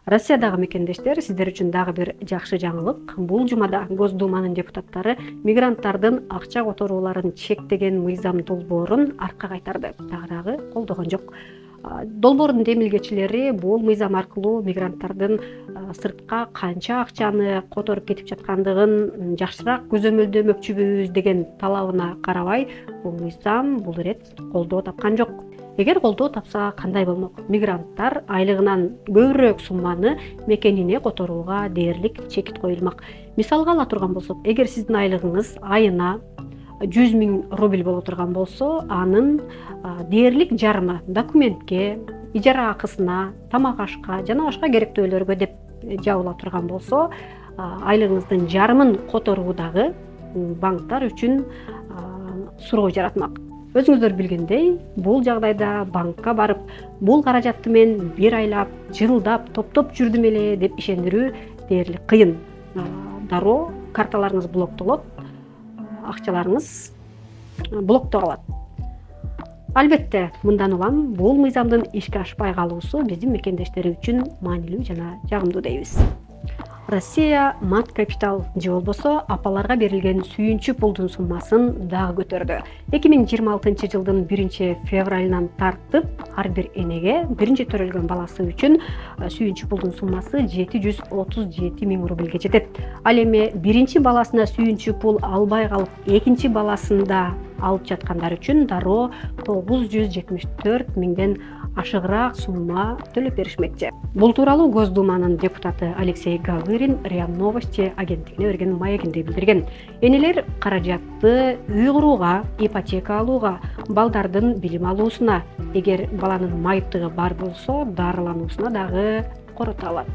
Россиядагы мекендештер, сиздер үчүн дагы бир жакшы жаңылык. Бул жумада Госдуманын депутаттары мигранттардын акча которууларын чектеген мыйзам долбоорун артка кайтарды. Дагы колдогон жок. Долбоордун демилгечилери бул мыйзам аркылуу мигранттардын сыртка канча акчаны которуп кетип жаткандыгын жакшыраак көзөмөлдөмөкчүбүз деген талабына карабай, бул мыйзам бул ирет колдоо тапкан жок. Эгер колдоо тапса кандай болмок? Мигранттар айлыгынан көбүрөөк сумманы мекенине которууга дээрлик чекит коюлмак. Мисалга ала турган болсок, эгер сиздин айлыгыңыз айына 100 000 рубль боло турган болсо, анын дээрлик жарымы документке, ижара акысына, тамак ашка жана башка керектөөлөргө деп жабыла турган болсо, айлыгыңыздын жарымын которуудагы банктар үчүн суроо жаратмак. Өзүңүздөр билгендей, бул жагдайда банкка барып, бул каражатты мен бир айлап, жылдап, топтоп жүрдүм эле деп ишендирүү дээрлик кыйын. Дароо карталарыңыз блоктолот, акчаларыңыз блокто калат. Албетте, мындан улам бул мыйзамдын ишке ашпай калуусу биздин мекендештер үчүн маанилүү жана жагымдуу дейбиз. Россия мат капитал же болбосо апаларга берилген сүйүнчү пулдун суммасын дагы көтөрдү. 2026 жылдын 1-февралынан тартып, ар бир энеге биринчи төрөлгөн баласы үчүн сүйүнчү пулдун суммасы 737 000 рубльге жетет. Ал эми биринчи баласына сүйүнчү пул албай калып, экинчи баласында алып жаткандар үчүн дароо 974 000ден ашыгыраак сумма төлөп беришмекчи. Бул тууралуу Госдуманын депутаты Алексей Галырин РИА Новости агенттигине берген маегинде билдирген. Энелер каражатты үй курууга, ипотека алууга, балдардын билим алуусуна, эгер баланын майыптыгы бар болсо, дарылануусуна дагы корото алат.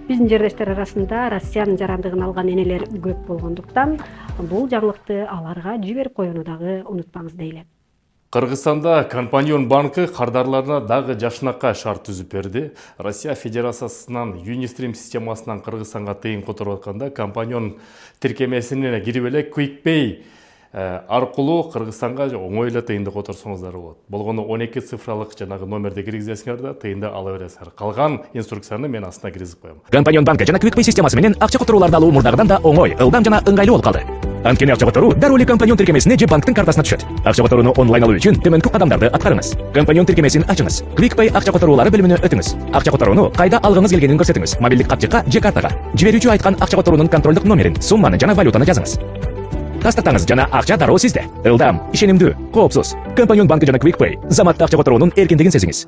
Биздин жердештер арасында Россиянын жарандыгын алган энелер көп болгондуктан, бул жаңылыкты аларга жиберип коюуну дагы унутпаңыз дейли. Кыргызстанда Компаньон банкы кардарларына дагы жашынакай шарт түзүп берди. Россия Федерациясынан Юнистрим системасынан Кыргызстанга тыйын которуп атканда Компаньон тиркемесине кирип эле QuickPay аркылуу Кыргызстанга оңой эле тыйынды которсоңуздар болот. Болгону 12 цифралык жанагы номерди киргизесиңер да тыйынды ала бересиңер. Калган инструкцияны мен астына киргизип коем. Компаньон банкы жана QuickPay системасы менен акча которууларды алуу мурдагыдан да оңой, ылдам жана ыңгайлуу болуп калды. Анткени акча которуу дароо эле Компаньон тиркемесине же банктын картасына түшөт. Акча которууну онлайн алуу үчүн төмөнкү кадамдарды аткарыңыз. Компаньон тиркемесин ачыңыз. QuickPay акча которуулары бөлүмүнө өтүңүз. Акча которууну кайда алгыңыз келгенин көрсөтүңүз. Мобилдик капчыкка же картага. Жиберүүчү айткан акча которуунун контролдук номерин, сумманы жана валютаны жазыңыз. Тастатаңыз жана акча дароо сизде. Ылдам, ишенимдүү, коопсуз. Компаньон банкы жана QuickPay заматта акча которуунун эркиндигин сезиңиз.